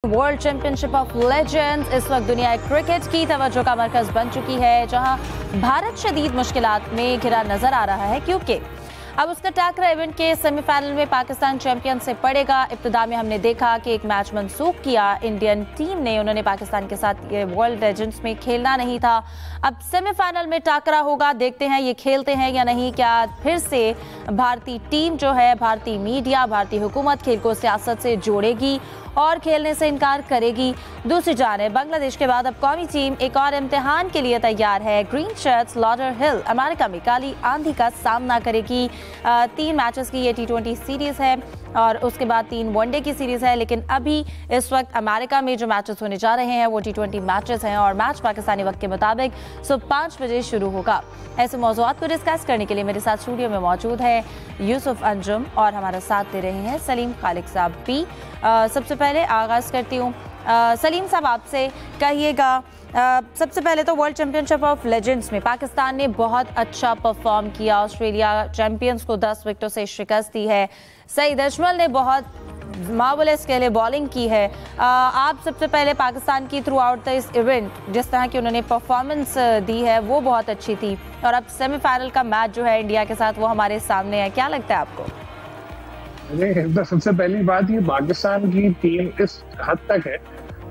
World championship of legends इस वक्त दुनिया क्रिकेट की तवज्जो का मरकज बन चुकी है, जहां भारत शदीद मुश्किलात में घिरा नजर आ रहा है, क्योंकि अब उसका टाकरा इवेंट के सेमीफाइनल में पाकिस्तान चैंपियन से पड़ेगा। इब्तिदा में हमने देखा कि एक मैच मंसूख किया इंडियन टीम ने, उन्होंने पाकिस्तान के साथ ये वर्ल्ड लेजेंड्स में खेलना नहीं था। अब सेमीफाइनल में टाकरा होगा, देखते हैं ये खेलते हैं या नहीं। क्या फिर से भारतीय टीम जो है, भारतीय मीडिया, भारतीय हुकूमत खेल को सियासत से जोड़ेगी और खेलने से इनकार करेगी? दूसरी जानिब बांग्लादेश के बाद अब कौमी टीम एक और इम्तिहान के लिए तैयार है। ग्रीन शर्ट्स लॉडरहिल अमेरिका में काली आंधी का सामना करेगी। 3 मैचेस की ये T20 सीरीज है और उसके बाद 3 वनडे की सीरीज है, लेकिन अभी इस वक्त अमेरिका में जो मैचेस होने जा रहे हैं वो T20 मैचेस हैं और मैच पाकिस्तानी वक्त के मुताबिक सुबह 5 बजे शुरू होगा। ऐसे मौज़ूआत को डिस्कस करने के लिए मेरे साथ स्टूडियो में मौजूद है यूसुफ अंजुम और हमारा साथ दे रहे हैं सलीम खालिक साहब भी। सबसे पहले आगाज़ करती हूँ सलीम साहब आपसे, कहिएगा सबसे पहले तो वर्ल्ड चैंपियनशिप ऑफ लेजेंड्स में पाकिस्तान ने बहुत अच्छा परफॉर्म किया, ऑस्ट्रेलिया चैंपियंस को 10 विकेटों से शिकस्त दी है। सईद अजमल ने बहुत मार्वलस के लिए बॉलिंग की है। आप सबसे पहले पाकिस्तान की थ्रू आउट दिस इवेंट जिस तरह की उन्होंने परफॉर्मेंस दी है वो बहुत अच्छी थी, और अब सेमीफाइनल का मैच जो है इंडिया के साथ वो हमारे सामने है, क्या लगता है आपको? तो सबसे पहली बात, ये पाकिस्तान की टीम इस हद तक है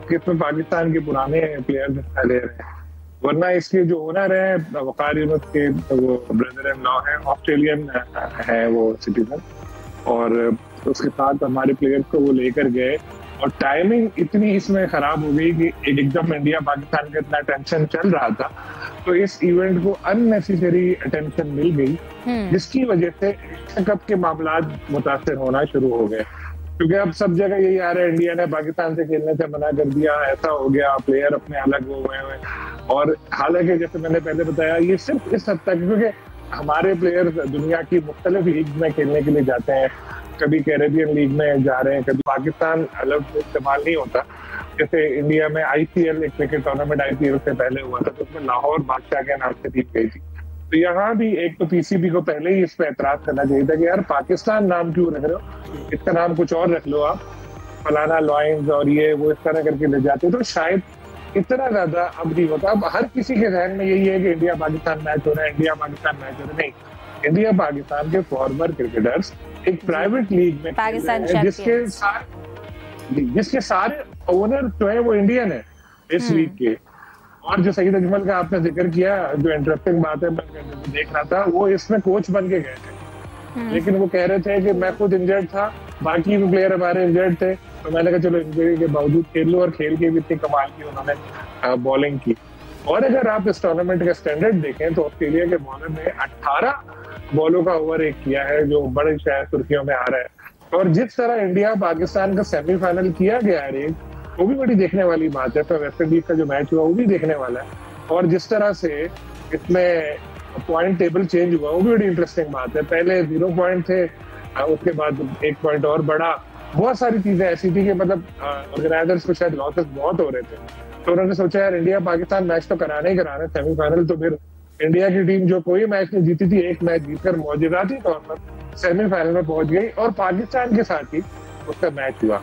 कि इसमें पाकिस्तान के पुराने प्लेयर्स हिस्सा ले रहे हैं, वरना इसके जो ओनर है वकार यूनुस के वो ब्रदर इन लॉ है, ऑस्ट्रेलियन है वो सिटीजन, और उसके साथ हमारे प्लेयर्स को वो लेकर गए और टाइमिंग इतनी इसमें खराब हो गई कि एकदम इंडिया पाकिस्तान का इतना टेंशन चल रहा था, तो इस इवेंट को अननेसेसरी अटेंशन मिल गई, जिसकी वजह से एशिया कप के मामला मुतासर होना शुरू हो गए। क्योंकि अब सब जगह यही आ रहा है, इंडिया ने पाकिस्तान से खेलने से मना कर दिया, ऐसा हो गया, प्लेयर अपने अलग हो गए हैं। और हालांकि जैसे मैंने पहले बताया, ये सिर्फ इस हद तक, क्योंकि हमारे प्लेयर दुनिया की मुख्तलिफ लीग में खेलने के लिए जाते हैं, कभी कैरेबियन लीग में जा रहे हैं, कभी पाकिस्तान अलग इस्तेमाल नहीं होता। जैसे इंडिया में IPL एक क्रिकेट टूर्नामेंट IPL से पहले हुआ था, तो उसमें लाहौर बादशाह के नाम से टीम गई थी। तो यहाँ भी एक तो PCB को पहले ही इस पर एतराज करना चाहिए था कि यार पाकिस्तान नाम क्यों रख रहे हो, इसका नाम कुछ और रख लो आप, फलाना लॉयंस और ये वो इस तरह करके ले जाते, तो शायद इतना ज्यादा अब नहीं होता। अब हर किसी के जहन में यही है कि इंडिया पाकिस्तान मैच हो रहा है, इंडिया पाकिस्तान मैच हो रहा है। नहीं, इंडिया पाकिस्तान के फॉर्मर क्रिकेटर्स एक प्राइवेट लीग में जिसके सारे ओनर जो है वो इंडियन है इस लीग के। और जो सईद अजमल का आपने जिक्र किया, जो इंटरेस्टिंग बात है, मैं देख रहा था, वो इसमें कोच बन के गए थे, लेकिन वो कह रहे थे कि मैं खुद इंजर्ड था, बाकी भी प्लेयर हमारे इंजर्ड थे, तो मैंने कहा चलो इंजरी के बावजूद खेल लो, और खेल के भी इतनी कमाल की उन्होंने बॉलिंग की। और अगर आप इस टूर्नामेंट का स्टैंडर्ड देखें तो ऑस्ट्रेलिया के बॉलर ने 18 बॉलों का ओवर एक किया है, जो बड़े शायद सुर्खियों में आ रहा है। और जिस तरह इंडिया पाकिस्तान का सेमीफाइनल किया गया है, वो भी बड़ी देखने वाली बात है। तो वेस्ट इंडीज का जो मैच हुआ वो भी देखने वाला है, और जिस तरह से इसमें पॉइंट टेबल चेंज हुआ वो भी बड़ी इंटरेस्टिंग बात है। पहले 0 पॉइंट थे, उसके बाद 1 पॉइंट और बढ़ा। बहुत सारी चीजें ऐसी थी कि मतलब ऑर्गेनाइजर्स को शायद लॉसेस बहुत हो रहे थे, तो उन्होंने सोचा यार इंडिया पाकिस्तान मैच तो कराना ही कराना है सेमीफाइनल। तो फिर इंडिया की टीम जो कोई मैच नहीं जीती थी, एक मैच जीतकर मौजूदाती तौर पर सेमीफाइनल में पहुंच गई, और पाकिस्तान के साथ ही उसका मैच हुआ।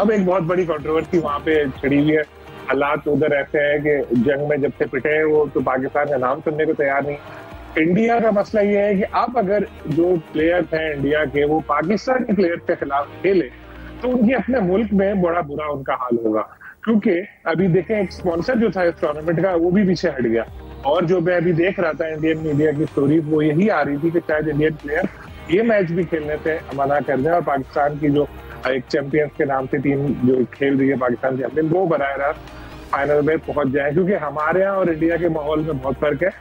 अब एक बहुत बड़ी कंट्रोवर्सी वहां पे छिड़ी हुई है। हालात उधर ऐसे हैं कि जंग में जब से पिटे हैं वो, तो पाकिस्तान का नाम सुनने को तैयार नहीं। इंडिया का मसला ये है कि अब अगर जो प्लेयर्स हैं इंडिया के वो पाकिस्तान के प्लेयर्स के खिलाफ खेले, तो उनके अपने मुल्क में बड़ा बुरा उनका हाल होगा। क्योंकि अभी देखें, एक स्पॉन्सर जो था इस टूर्नामेंट का वो भी पीछे हट गया, और जो मैं अभी देख रहा था इंडियन मीडिया की स्टोरी, वो यही आ रही थी कि शायद इंडियन प्लेयर ये मैच भी खेलने से मना कर दें, और पाकिस्तान की जो एक चैंपियंस के नाम से टीम जो खेल रही है पाकिस्तान चैंपियन, वो बराह रास्त फाइनल में पहुंच जाए। क्योंकि हमारे यहाँ और इंडिया के माहौल में बहुत फर्क है।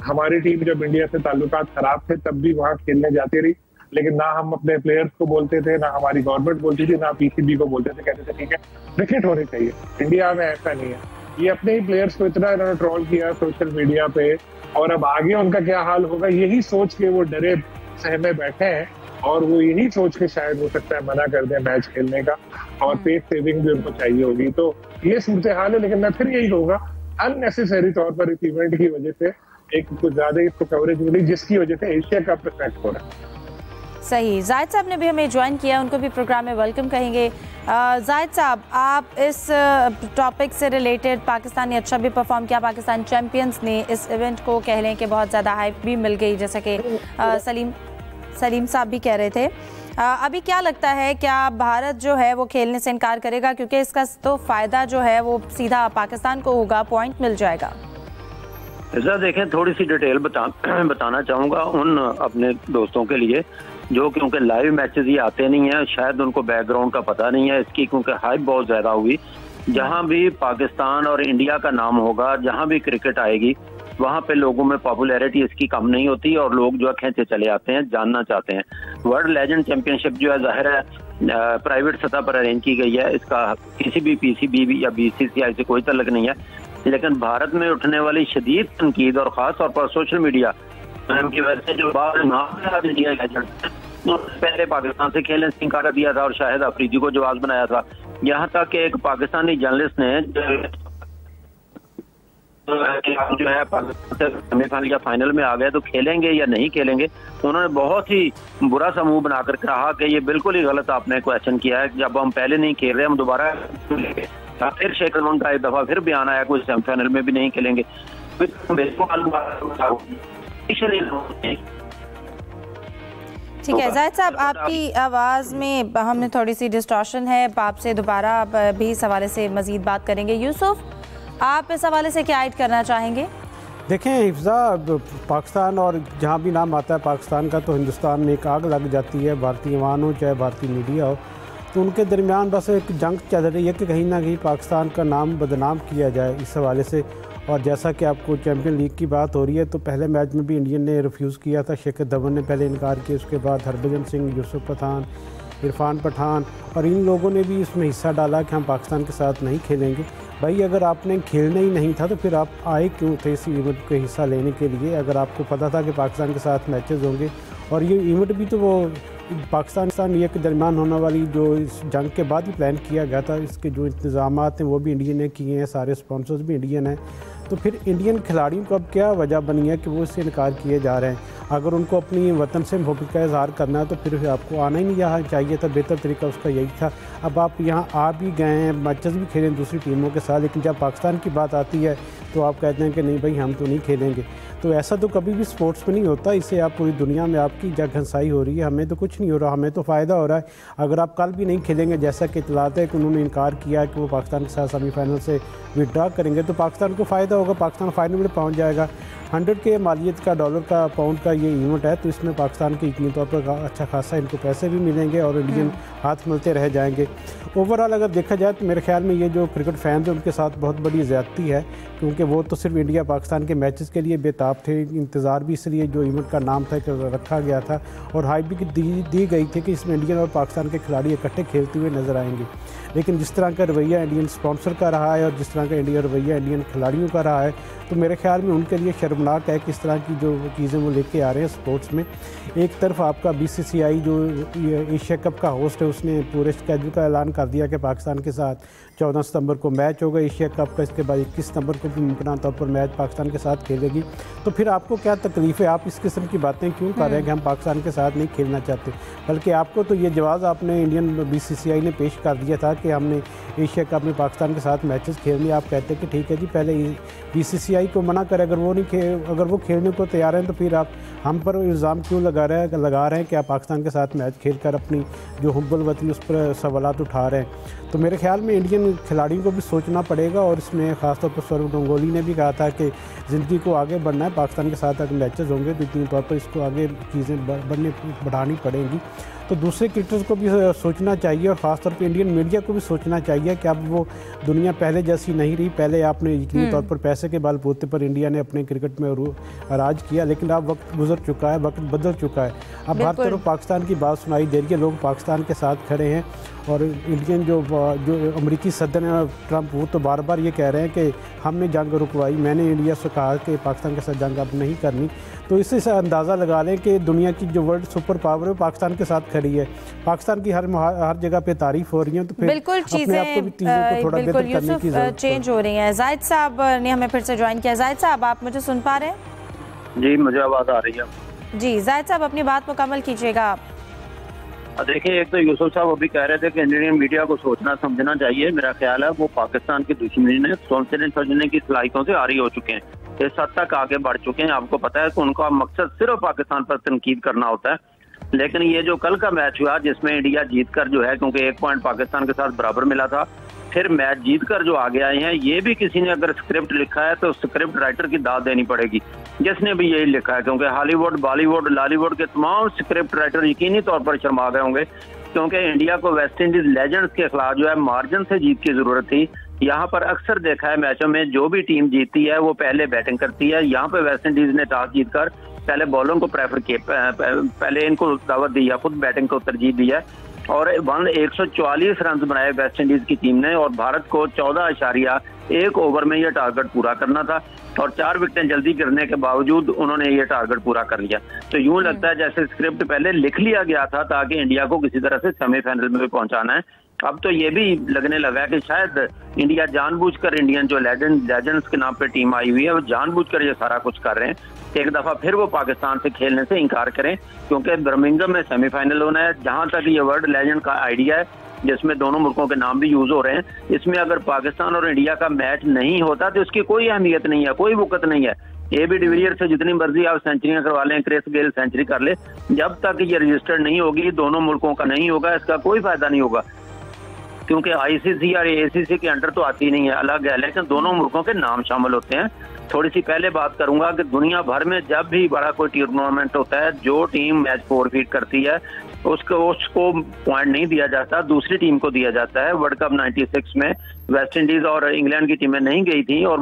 हमारी टीम जब इंडिया से ताल्लुकात खराब थे तब भी वहां खेलने जाती रही, लेकिन ना हम अपने प्लेयर्स को बोलते थे, ना हमारी गवर्नमेंट बोलती थी, ना PCB को बोलते थे, कहते थे ठीक है क्रिकेट होनी चाहिए। इंडिया में ऐसा नहीं है। ये अपने ही प्लेयर्स को इतना इन्होंने ट्रोल किया सोशल मीडिया पे, और अब आगे उनका क्या हाल होगा यही सोच के वो डरे सहमे बैठे हैं, और वो यही सोच के शायद हो सकता है मना कर दें मैच खेलने का, और पेस सेविंग भी उनको चाहिए होगी। तो ये सूरत हाल है। लेकिन मैं फिर यही कहूंगा, अननेसेसरी तौर पर इस इवेंट की वजह से एक कुछ ज्यादा इसको कवरेज मिली, जिसकी वजह से एशिया कप इफेक्ट हो रहा है। सही, जाहिद साहब ने भी हमें ज्वाइन किया, उनको भी प्रोग्राम में वेलकम कहेंगे। जाहिद साहब, आप इस टॉपिक से रिलेटेड, पाकिस्तान ने अच्छा भी परफॉर्म किया, पाकिस्तान चैंपियंस ने इस इवेंट को कह लें कि बहुत ज़्यादा हाइप भी मिल गई, जैसा कि सलीम साहब भी कह रहे थे। अभी क्या लगता है, क्या भारत जो है वो खेलने से इनकार करेगा, क्योंकि इसका तो फ़ायदा जो है वो सीधा पाकिस्तान को होगा, पॉइंट मिल जाएगा? ऐसा देखें, थोड़ी सी डिटेल बताना चाहूँगा उन अपने दोस्तों के लिए जो क्योंकि लाइव मैचेस ही आते नहीं है, शायद उनको बैकग्राउंड का पता नहीं है इसकी, क्योंकि हाइप बहुत ज़्यादा हुई। जहाँ भी पाकिस्तान और इंडिया का नाम होगा, जहाँ भी क्रिकेट आएगी, वहाँ पे लोगों में पॉपुलैरिटी इसकी कम नहीं होती और लोग जो है खींचे चले आते हैं, जानना चाहते हैं। वर्ल्ड लेजेंड चैंपियनशिप जो है जाहिर है प्राइवेट सतह पर अरेंज की गई है, इसका किसी भी पीसीबी या बीसीसीआई से कोई ताल्लुक नहीं है, लेकिन भारत में उठने वाली शदीद तनकीद और ख़ास तौर पर सोशल मीडिया की वजह से जो बाहर इंडिया पहले पाकिस्तान से खेलने से इनकार दिया था और शाहिद अफरीदी को जवाब बनाया था। यहाँ तक कि एक पाकिस्तानी जर्नलिस्ट ने जो है पाकिस्तान से सेमीफाइनल या फाइनल में आ गए तो खेलेंगे या नहीं खेलेंगे, उन्होंने बहुत ही बुरा सा मुंह बनाकर कहा कि ये बिल्कुल ही गलत आपने क्वेश्चन किया है, जब हम पहले नहीं खेल रहे हम दोबारा। फिर शेख रमन का एक दफा फिर बयान आया कोई सेमीफाइनल में भी नहीं खेलेंगे। ठीक है जाहिद साहब, आपकी आवाज़ में हमने थोड़ी सी डिस्टॉर्शन है, आपसे दोबारा भी इस हवाले से मज़ीद बात करेंगे। यूसुफ, आप इस हवाले से क्या ऐड करना चाहेंगे? देखें हिफ्ज़ा, पाकिस्तान और जहाँ भी नाम आता है पाकिस्तान का, तो हिंदुस्तान में एक आग लग जाती है, भारतीय वाहन हो चाहे भारतीय मीडिया हो, तो उनके दरमियान बस एक जंग चल रही है कि कहीं ना कहीं पाकिस्तान का नाम बदनाम किया जाए इस हवाले से। और जैसा कि आपको चैम्पियन लीग की बात हो रही है, तो पहले मैच में भी इंडियन ने रिफ्यूज़ किया था, शिखर धवन ने पहले इनकार किया, उसके बाद हरभजन सिंह, यूसुफ पठान, इरफान पठान और इन लोगों ने भी इसमें हिस्सा डाला कि हम पाकिस्तान के साथ नहीं खेलेंगे। भाई अगर आपने खेलना ही नहीं था तो फिर आप आए क्यों थे इस इवेंट के हिस्सा लेने के लिए, अगर आपको पता था कि पाकिस्तान के साथ मैचेस होंगे। और ये इवेंट भी तो वो पाकिस्तान इंडिया के दरमियान होने वाली जो इस जंग के बाद ही प्लान किया गया था, इसके जो इंतजाम हैं वो भी इंडियन ने किए हैं, सारे स्पॉन्सर्स भी इंडियन हैं। तो फिर इंडियन खिलाड़ियों को अब क्या वजह बनी है कि वो इससे इनकार किए जा रहे हैं? अगर उनको अपनी वतन से मोहब्बत का इजहार करना है तो फिर आपको आना ही नहीं यहाँ चाहिए था, बेहतर तरीका उसका यही था। अब आप यहाँ आ भी गए हैं, मैचेस भी खेलें दूसरी टीमों के साथ, लेकिन जब पाकिस्तान की बात आती है तो आप कहते हैं कि नहीं भाई हम तो नहीं खेलेंगे। तो ऐसा तो कभी भी स्पोर्ट्स में नहीं होता, इससे आप पूरी दुनिया में आपकी जगहंसाई हो रही है, हमें तो कुछ नहीं हो रहा, हमें तो फ़ायदा हो रहा है। अगर आप कल भी नहीं खेलेंगे, जैसा कि इतलात है कि उन्होंने इनकार किया है कि वो पाकिस्तान के साथ सेमीफाइनल से विड्रॉ करेंगे, तो पाकिस्तान को फ़ायदा होगा, पाकिस्तान फाइनल में पहुँच जाएगा। 100 के मालियत का डॉलर का पाउंड का ये इवेंट है, तो इसमें पाकिस्तान के यकीनी तौर पर अच्छा खासा इनको पैसे भी मिलेंगे और इंडियन हाथ मिलते रह जाएंगे। ओवरऑल अगर देखा जाए तो मेरे ख्याल में ये जो क्रिकेट फैंस हैं उनके साथ बहुत बड़ी ज़्यादती है, क्योंकि वो तो सिर्फ इंडिया पाकिस्तान के मैचेस के लिए बेताब थे, इंतज़ार भी इसलिए जो इवेंट का नाम था रखा गया था और हाइप भी दी गई थी कि इसमें इंडियन और पाकिस्तान के खिलाड़ी इकट्ठे खेलते हुए नजर आएंगे। लेकिन जिस तरह का रवैया इंडियन स्पॉन्सर का रहा है और जिस तरह का रवैया इंडियन खिलाड़ियों का रहा है, तो मेरे ख्याल में उनके लिए शर्मनाक है किस तरह की जो चीज़ें वो लेके आ रहे हैं स्पोर्ट्स में। एक तरफ आपका बीसीसीआई जो एशिया कप का होस्ट है उसने पूरे स्केड्यूल का ऐलान कर दिया कि पाकिस्तान के साथ 14 सितंबर को मैच होगा एशिया कप का, इसके बाद 21 सितंबर को भी मुमकिन तौर पर मैच पाकिस्तान के साथ खेलेगी। तो फिर आपको क्या तकलीफ़ है, आप इस किस्म की बातें क्यों कर रहे हैं कि हम पाकिस्तान के साथ नहीं खेलना चाहते? बल्कि आपको तो ये जवाब आपने इंडियन बीसीसीआई ने पेश कर दिया था कि हमने एशिया कप में पाकिस्तान के साथ मैचेस खेलने। आप कहते हैं कि ठीक है जी, पहले बीसीसीआई को मना करें, अगर वो खेलने को तैयार हैं तो फिर आप हम पर इल्ज़ाम क्यों लगा रहे हैं कि आप पाकिस्तान के साथ मैच खेलकर अपनी जो हुब्बुल वतनी उस पर सवालात उठा रहे हैं। तो मेरे ख्याल में इंडियन खिलाड़ियों को भी सोचना पड़ेगा और इसमें ख़ासतौर पर सौरव गंगोली ने भी कहा था कि ज़िंदगी को आगे बढ़ना है, पाकिस्तान के साथ अगर मैचेस होंगे तो यकीनी तौर पर इसको आगे चीज़ें बढ़ानी पड़ेंगी। तो दूसरे क्रिकेटर्स को भी सोचना चाहिए और ख़ासतौर पर इंडियन मीडिया को भी सोचना चाहिए कि अब वो दुनिया पहले जैसी नहीं रही। पहले आपने यकीनी तौर पर पैसे के बलबूते पर इंडिया ने अपने क्रिकेट में राज किया, लेकिन अब वक्त गुजर चुका है, वक्त बदल चुका है। अब हर तरफ पाकिस्तान की बात सुनाई दे रही है, लोग पाकिस्तान के साथ खड़े हैं और इंडियन जो अमेरिकी सदर हैं ट्रंप, वो तो बार बार ये कह रहे हैं कि हमने जंग रुकवाई, मैंने इंडिया से कहा कि पाकिस्तान के साथ जंग अब नहीं करनी। तो इससे अंदाज़ा लगा लें कि दुनिया की जो वर्ल्ड सुपर पावर है वो पाकिस्तान के साथ खड़ी है, पाकिस्तान की हर जगह पे तारीफ हो रही है। तो फिर बिल्कुल चीज़ें थोड़ा बेहतर करने की ज़रूरत चेंज हो रही हैं। जाहिद साहब ने हमें फिर से ज्वाइन किया। जाहिद साहब, आप मुझे सुन पा रहे हैं? जी, मुझे आवाज़ आ रही है। जी जाहिद साहब, अपनी बात मुकम्मल कीजिएगा। देखिए, एक तो यूसुफ साहब अभी कह रहे थे कि इंडियन मीडिया को सोचना समझना चाहिए। मेरा ख्याल है वो पाकिस्तान की दुश्मनी ने सोचने समझने की सलाहियतों से आरी हो चुके हैं, इस हद तक आगे बढ़ चुके हैं। आपको पता है कि उनका मकसद सिर्फ पाकिस्तान पर तनकीद करना होता है। लेकिन ये जो कल का मैच हुआ जिसमें इंडिया जीतकर जो है, क्योंकि 1 पॉइंट पाकिस्तान के साथ बराबर मिला था, फिर मैच जीतकर जो आगे आए हैं, ये भी किसी ने अगर स्क्रिप्ट लिखा है तो स्क्रिप्ट राइटर की दाद देनी पड़ेगी, जिसने भी यही लिखा है। क्योंकि हॉलीवुड, बॉलीवुड, लॉलीवुड के तमाम स्क्रिप्ट राइटर यकीनी तौर पर शर्मा गए होंगे, क्योंकि इंडिया को वेस्ट इंडीज लेजेंड्स के खिलाफ जो है मार्जिन से जीत की जरूरत थी। यहाँ पर अक्सर देखा है मैचों में जो भी टीम जीतती है वो पहले बैटिंग करती है। यहाँ पे वेस्ट इंडीज ने टॉस जीतकर पहले बॉलरों को प्रेफर किया, पहले इनको दावत दी है, खुद बैटिंग को तरजीह दी है और 144 रन बनाए वेस्ट इंडीज की टीम ने और भारत को 14.1 ओवर में यह टारगेट पूरा करना था और 4 विकेटें जल्दी गिरने के बावजूद उन्होंने ये टारगेट पूरा कर लिया। तो यूं लगता है जैसे स्क्रिप्ट पहले लिख लिया गया था ताकि इंडिया को किसी तरह से सेमीफाइनल में भी पहुंचाना है। अब तो ये भी लगने लगा है कि शायद इंडिया जानबूझकर, इंडियन जो लेजेंड्स के नाम पे टीम आई हुई है, वो जानबूझकर ये सारा कुछ कर रहे हैं। एक दफा फिर वो पाकिस्तान से खेलने से इनकार करें, क्योंकि बर्मिंघम में सेमीफाइनल होना है। जहां तक ये वर्ल्ड लेजेंड का आइडिया है जिसमें दोनों मुल्कों के नाम भी यूज हो रहे हैं, इसमें अगर पाकिस्तान और इंडिया का मैच नहीं होता तो उसकी कोई अहमियत नहीं है, कोई वक़्त नहीं है। AB डिविलियर से जितनी मर्जी आप सेंचुरियां करवा लें, क्रिस गेल सेंचुरी कर ले, जब तक ये रजिस्टर्ड नहीं होगी, दोनों मुल्कों का नहीं होगा, इसका कोई फायदा नहीं होगा। क्योंकि ICC और ACC के अंडर तो आती नहीं है, अलग है, लेकिन दोनों मुल्कों के नाम शामिल होते हैं। थोड़ी सी पहले बात करूंगा कि दुनिया भर में जब भी बड़ा कोई टूर्नामेंट होता है, जो टीम मैच फोरफीट करती है उसको पॉइंट नहीं दिया जाता, दूसरी टीम को दिया जाता है। वर्ल्ड कप 96 में वेस्ट इंडीज और इंग्लैंड की टीमें नहीं गई थी और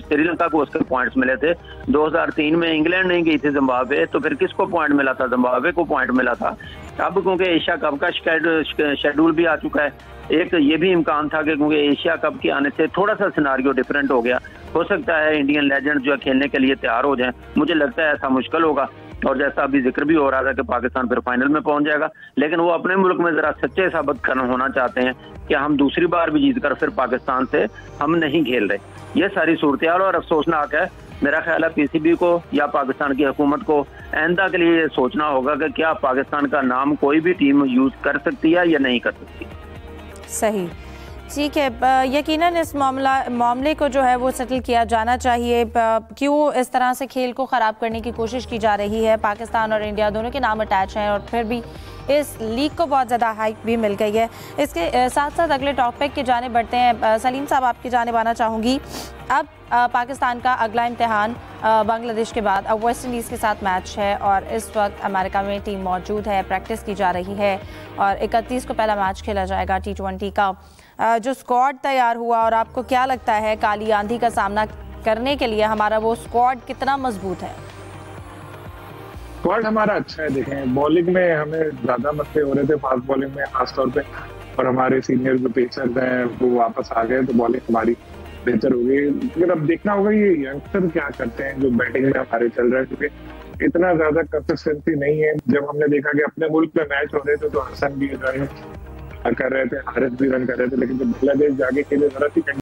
श्रीलंका को उसके पॉइंट्स मिले थे। 2003 में इंग्लैंड नहीं गई थी जिम्बाब्वे, तो फिर किसको पॉइंट मिला था? जिम्बाब्वे को पॉइंट मिला था। अब क्योंकि एशिया कप का शेड्यूल भी आ चुका है, एक ये भी इम्कान था कि क्योंकि एशिया कप के आने से थोड़ा सा सिनारियो डिफरेंट हो गया, हो सकता है इंडियन लेजेंड जो है खेलने के लिए तैयार हो जाएं। मुझे लगता है ऐसा मुश्किल होगा और जैसा अभी जिक्र भी हो रहा था कि पाकिस्तान फिर फाइनल में पहुंच जाएगा, लेकिन वो अपने मुल्क में जरा सच्चे साबित करना होना चाहते हैं कि हम दूसरी बार भी जीतकर फिर पाकिस्तान से हम नहीं खेल रहे। ये सारी सूरत और अफसोसनाक है। मेरा ख्याल है PCB को या पाकिस्तान की हुकूमत को आइंदा के लिए सोचना होगा कि क्या पाकिस्तान का नाम कोई भी टीम यूज कर सकती है या नहीं कर सकती। सही, ठीक है। यकीनन इस मामले को जो है वो सेटल किया जाना चाहिए। क्यों इस तरह से खेल को ख़राब करने की कोशिश की जा रही है? पाकिस्तान और इंडिया दोनों के नाम अटैच हैं और फिर भी इस लीग को बहुत ज़्यादा हाइप भी मिल गई है। इसके साथ साथ अगले टॉपिक की जाने बढ़ते हैं। सलीम साहब, आपकी जानिब आना चाहूँगी। अब पाकिस्तान का अगला इम्तिहान बांग्लादेश के बाद अब वेस्ट इंडीज़ के साथ मैच है और इस वक्त अमेरिका में टीम मौजूद है, प्रैक्टिस की जा रही है और 31 को पहला मैच खेला जाएगा T20 का। जो स्क्वाड तैयार हुआ, और आपको क्या लगता है काली आंधी का सामना करने के लिए हमारा वो स्क्वाड कितना मजबूत है? स्क्वाड हमारा अच्छा है। देखें, बॉलिंग में हमें ज्यादा मसले हो रहे थे, फास्ट बॉलिंग में खासतौर पे, और हमारे सीनियर जो पेसर्स हैं वो वापस आ गए तो बॉलिंग हमारी बेहतर हो गई। लेकिन अब देखना होगा ये यंगस्टर क्या करते हैं जो बैटिंग में हमारे चल रहे हैं, क्योंकि इतना ज्यादा कंसिस्टेंसी नहीं है। जब हमने देखा कि अपने मुल्क में मैच हो रहे थे तो हसन भी रन कर रहे थे, हारिस भी रन कर रहे थे, लेकिन जब बांग्लादेश जाके खेले जरा सी